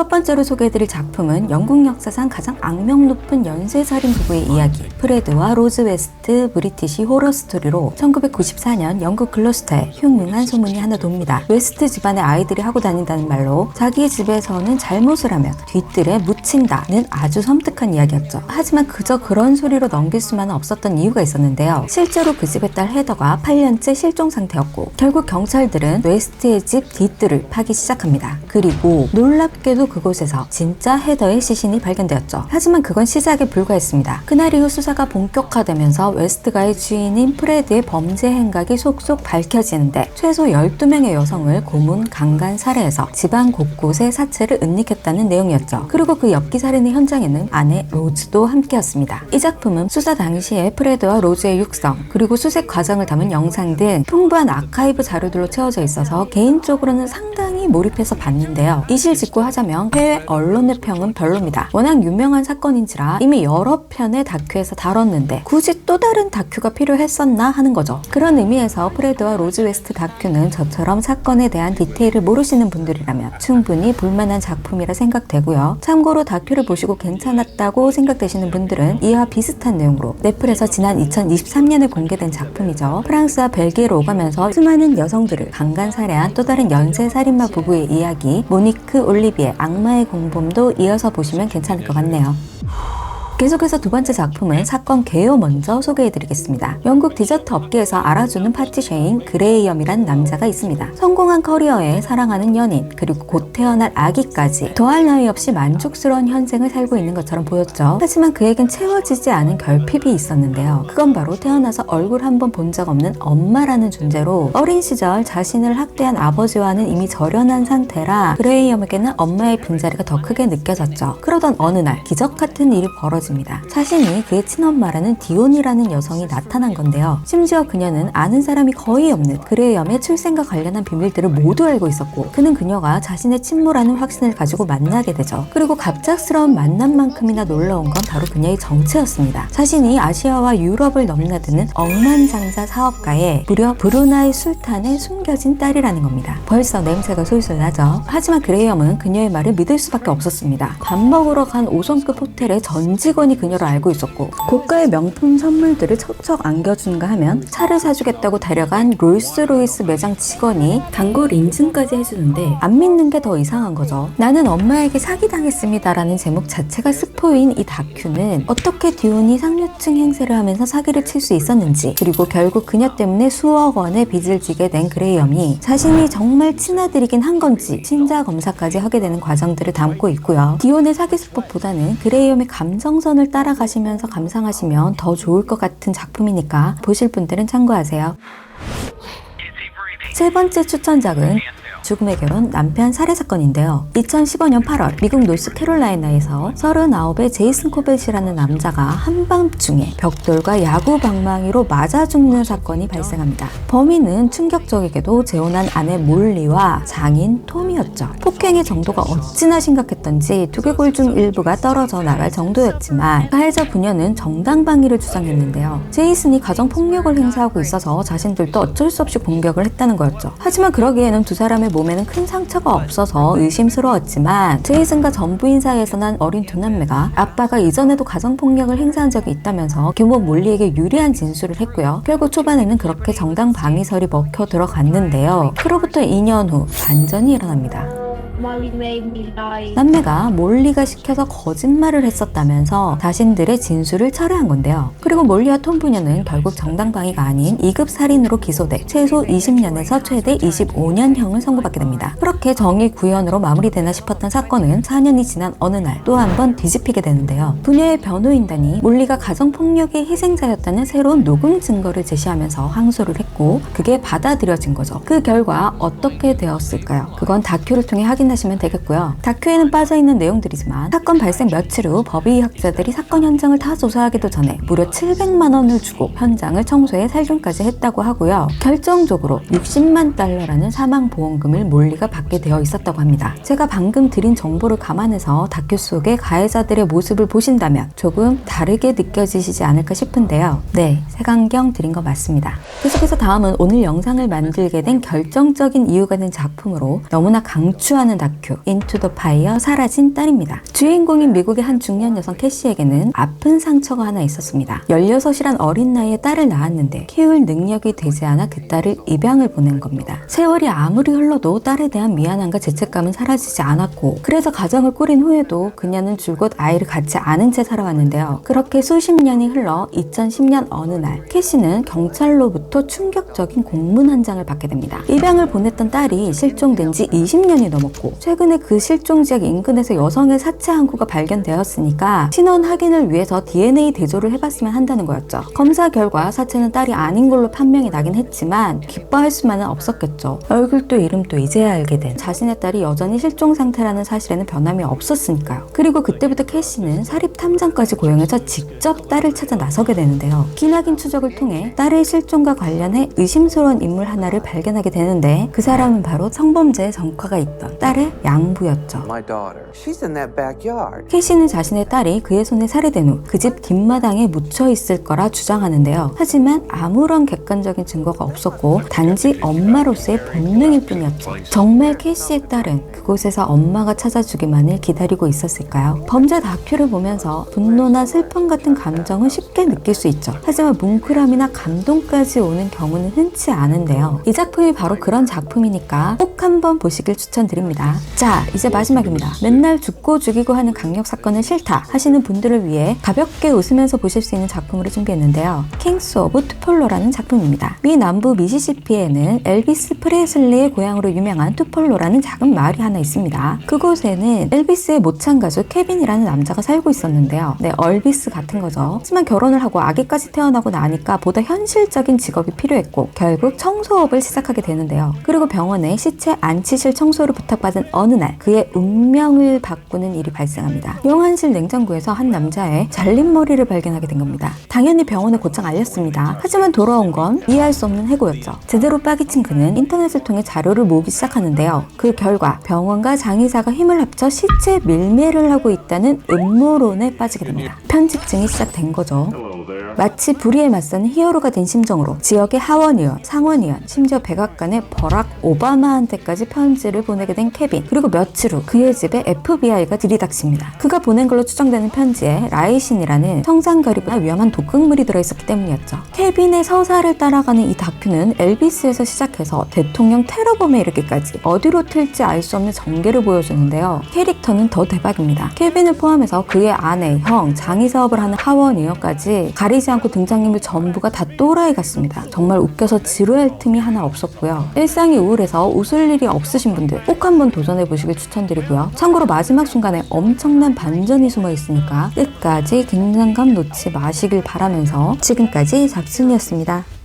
첫 번째로 소개해드릴 작품은 영국 역사상 가장 악명 높은 연쇄살인 부부의 이야기, 프레드와 로즈 웨스트 브리티시 호러 스토리로 1994년 영국 글로스터에 흉흉한 소문이 하나 돕니다. 웨스트 집안의 아이들이 하고 다닌다는 말로 자기 집에서는 잘못을 하면 뒤뜰에 묻힌다는 아주 섬뜩한 이야기였죠. 하지만 그저 그런 소리로 넘길 수만은 없었던 이유가 있었는데요. 실제로 그 집의 딸 헤더가 8년째 실종 상태였고 결국 경찰들은 웨스트의 집 뒤뜰을 파기 시작합니다. 그리고 놀랍게도 그곳에서 진짜 헤더의 시신이 발견되었죠. 하지만 그건 시작에 불과했습니다. 그날 이후 수사가 본격화되면서 웨스트가의 주인인 프레드의 범죄 행각이 속속 밝혀지는데 최소 12명의 여성을 고문, 강간, 살해해서 집안 곳곳에 사체를 은닉했다는 내용이었죠. 그리고 그 엽기 살인의 현장에는 아내 로즈도 함께였습니다. 이 작품은 수사 당시에 프레드와 로즈의 육성, 그리고 수색 과정을 담은 영상 등 풍부한 아카이브 자료들로 채워져 있어서 개인적으로는 상당히 몰입해서 봤는데요. 이실직고하자면 해외 언론의 평은 별로입니다. 워낙 유명한 사건인지라 이미 여러 편의 다큐에서 다뤘는데 굳이 또 다른 다큐가 필요했었나 하는 거죠. 그런 의미에서 프레드와 로즈 웨스트 다큐는 저처럼 사건에 대한 디테일을 모르시는 분들이라면 충분히 볼만한 작품이라 생각되고요. 참고로 다큐를 보시고 괜찮았다고 생각되시는 분들은 이와 비슷한 내용으로 넷플에서 지난 2023년에 공개된 작품이죠. 프랑스와 벨기에로 오가면서 수많은 여성들을 강간 살해한 또 다른 연쇄살인마 부부의 이야기, 모니크 올리비에 악마의 공범도 이어서 보시면 괜찮을 것 같네요. 계속해서 두 번째 작품은 사건 개요 먼저 소개해드리겠습니다. 영국 디저트 업계에서 알아주는 파티셰인 그레이엄이란 남자가 있습니다. 성공한 커리어에 사랑하는 연인, 그리고 곧 태어날 아기까지 더할 나위 없이 만족스러운 현생을 살고 있는 것처럼 보였죠. 하지만 그에겐 채워지지 않은 결핍이 있었는데요. 그건 바로 태어나서 얼굴 한 번 본 적 없는 엄마라는 존재로 어린 시절 자신을 학대한 아버지와는 이미 절연한 상태라 그레이엄에게는 엄마의 빈자리가 더 크게 느껴졌죠. 그러던 어느 날 기적 같은 일이 벌어집니다. 자신이 그의 친엄마라는 디온이라는 여성이 나타난 건데요. 심지어 그녀는 아는 사람이 거의 없는 그레이엄의 출생과 관련한 비밀들을 모두 알고 있었고 그는 그녀가 자신의 친모라는 확신을 가지고 만나게 되죠. 그리고 갑작스러운 만남만큼이나 놀라운 건 바로 그녀의 정체였습니다. 자신이 아시아와 유럽을 넘나드는 억만장자 사업가의 무려 브루나이 술탄의 숨겨진 딸이라는 겁니다. 벌써 냄새가 솔솔 나죠. 하지만 그레이엄은 그녀의 말을 믿을 수밖에 없었습니다. 밥 먹으러 간 5성급 호텔의 전 직원이 그녀를 알고 있었고 고가의 명품 선물들을 척척 안겨주는가 하면 차를 사주겠다고 데려간 롤스로이스 매장 직원이 단골 인증까지 해주는데 안 믿는 게 더 이상한 거죠. 나는 엄마에게 사기당했습니다 라는 제목 자체가 스포인 이 다큐는 어떻게 디온이 상류층 행세를 하면서 사기를 칠 수 있었는지, 그리고 결국 그녀 때문에 수억 원의 빚을 지게 된 그레이엄이 자신이 정말 친아들이긴 한 건지 친자 검사까지 하게 되는 과정들을 담고 있고요. 디온의 사기 수법보다는 그레이엄의 감정선을 따라가시면서 감상하시면 더 좋을 것 같은 작품이니까 보실 분들은 참고하세요. 세 번째 추천작은 죽음의 결혼 남편 살해 사건인데요. 2015년 8월 미국 노스캐롤라이나에서 39의 제이슨 코벳이라는 남자가 한밤중에 벽돌과 야구 방망이로 맞아 죽는 사건이 발생합니다. 범인은 충격적이게도 재혼한 아내 몰리와 장인 톰이었죠. 폭행의 정도가 어찌나 심각했던지 두개골 중 일부가 떨어져 나갈 정도였지만 가해자 부녀는 정당방위를 주장했는데요. 제이슨이 가정폭력을 행사하고 있어서 자신들도 어쩔 수 없이 공격을 했다는 거였죠. 하지만 그러기에는 두 사람의 몸에는 큰 상처가 없어서 의심스러웠지만 제이슨과 전부인 사이에서 난 어린 두 남매가 아빠가 이전에도 가정폭력을 행사한 적이 있다면서 규모 몰리에게 유리한 진술을 했고요. 결국 초반에는 그렇게 정당 방위설이 먹혀 들어갔는데요. 그로부터 2년 후 반전이 일어납니다. 남매가 몰리가 시켜서 거짓말을 했었다면서 자신들의 진술을 철회한 건데요. 그리고 몰리와 톰 부녀는 결국 정당방위가 아닌 2급 살인으로 기소돼 최소 20년에서 최대 25년형을 선고받게 됩니다. 그렇게 정의 구현으로 마무리되나 싶었던 사건은 4년이 지난 어느 날 또 한 번 뒤집히게 되는데요. 부녀의 변호인단이 몰리가 가정폭력의 희생자였다는 새로운 녹음 증거를 제시하면서 항소를 했고 그게 받아들여진 거죠. 그 결과 어떻게 되었을까요? 그건 다큐를 통해 확인하시면 되겠고요. 다큐에는 빠져있는 내용들이지만 사건 발생 며칠 후 법의학자들이 사건 현장을 다 조사하기도 전에 무려 700만 원을 주고 현장을 청소해 살균까지 했다고 하고요. 결정적으로 60만 달러라는 사망보험금을 몰리가 받게 되어 있었다고 합니다. 제가 방금 드린 정보를 감안해서 다큐 속의 가해자들의 모습을 보신다면 조금 다르게 느껴지시지 않을까 싶은데요. 네, 색안경 드린 거 맞습니다. 계속해서 다음은 오늘 영상을 만들게 된 결정적인 이유가 된 작품으로 너무나 강추하는 다큐 인투 더 파이어 사라진 딸입니다. 주인공인 미국의 한 중년 여성 캐시에게는 아픈 상처가 하나 있었습니다. 16이란 어린 나이에 딸을 낳았는데 키울 능력이 되지 않아 그 딸을 입양을 보낸 겁니다. 세월이 아무리 흘러도 딸에 대한 미안함과 죄책감은 사라지지 않았고, 그래서 가정을 꾸린 후에도 그녀는 줄곧 아이를 갖지 않은 채 살아왔는데요. 그렇게 수십 년이 흘러 2010년 어느 날 캐시는 경찰로부터 충격적인 공문 한 장을 받게 됩니다. 입양을 보냈던 딸이 실종된 지 20년이 넘었고, 최근에 그 실종 지역 인근에서 여성의 사체 항구가 발견되었으니까 신원 확인을 위해서 DNA 대조를 해봤으면 한다는 거였죠. 검사 결과 사체는 딸이 아닌 걸로 판명이 나긴 했지만 기뻐할 수만은 없었겠죠. 얼굴도 이름도 이제야 알게 된 자신의 딸이 여전히 실종 상태라는 사실에는 변함이 없었으니까요. 그리고 그때부터 캐시는 사립 탐정까지 고용해서 직접 딸을 찾아 나서게 되는데요. 기나긴 추적을 통해 딸의 실종과 관련해 의심스러운 인물 하나를 발견하게 되는데, 그 사람은 바로 성범죄의 전과가 있던 딸의 양부였죠. 캐시는 자신의 딸이 그의 손에 살해된 후 그 집 뒷마당에 묻혀 있을 거라 주장하는데요. 하지만 아무런 객관적인 증거가 없었고 단지 엄마로서의 본능일 뿐이었죠. 정말 캐시의 딸은 그곳에서 엄마가 찾아주기만을 기다리고 있었을까요? 범죄 다큐를 보면서 분노나 슬픔 같은 감정을 쉽게 느낄 수 있죠. 하지만 뭉클함이나 감동까지 오는 경우는 흔치 않은데요. 이 작품이 바로 그런 작품이니까 꼭 한번 보시길 추천드립니다. 자, 이제 마지막입니다. 맨날 죽고 죽이고 하는 강력사건은 싫다 하시는 분들을 위해 가볍게 웃으면서 보실 수 있는 작품으로 준비했는데요. 킹스 오브 투폴로라는 작품입니다. 미 남부 미시시피에는 엘비스 프레슬리의 고향으로 유명한 투폴로라는 작은 마을이 하나 있습니다. 그곳에는 엘비스의 모창 가수 케빈이라는 남자가 살고 있었는데요. 네, 얼비스 같은 거죠. 하지만 결혼을 하고 아기까지 태어나고 나니까 보다 현실적인 직업이 필요했고 결국 청소업을 시작하게 되는데요. 그리고 병원에 시체 안치실 청소를 부탁받은 어느 날 그의 운명을 바꾸는 일이 발생합니다. 용환실 냉장고에서 한 남자의 잘린 머리를 발견하게 된 겁니다. 당연히 병원에 곧장 알렸습니다. 하지만 돌아온 건 이해할 수 없는 해고였죠. 제대로 빠기친 그는 인터넷을 통해 자료를 모으기 시작하는데요. 그 결과 병원과 장의사가 힘을 합쳐 시체 밀매를 하고 있다는 음모론에 빠지게 됩니다. 편집증이 시작된 거죠. 마치 불의에 맞서는 히어로가 된 심정으로 지역의 하원 의원, 상원 의원, 심지어 백악관의 버락 오바마한테까지 편지를 보내게 된 케빈. 그리고 며칠 후 그의 집에 FBI가 들이닥칩니다. 그가 보낸 걸로 추정되는 편지에 라이신이라는 성상결이보다 위험한 독극물이 들어있었기 때문이었죠. 케빈의 서사를 따라가는 이 다큐는 엘비스에서 시작해서 대통령 테러범에 이르기까지 어디로 튈지 알 수 없는 전개를 보여주는데요. 캐릭터는 더 대박입니다. 케빈을 포함해서 그의 아내, 형, 장의 사업을 하는 하원 의원까지 가리지 않고 등장인물 전부가 다 또라이 같습니다. 정말 웃겨서 지루할 틈이 하나 없었고요. 일상이 우울해서 웃을 일이 없으신 분들 꼭 한번 도전해보시길 추천드리고요. 참고로 마지막 순간에 엄청난 반전이 숨어 있으니까 끝까지 긴장감 놓지 마시길 바라면서 지금까지 잡순이었습니다.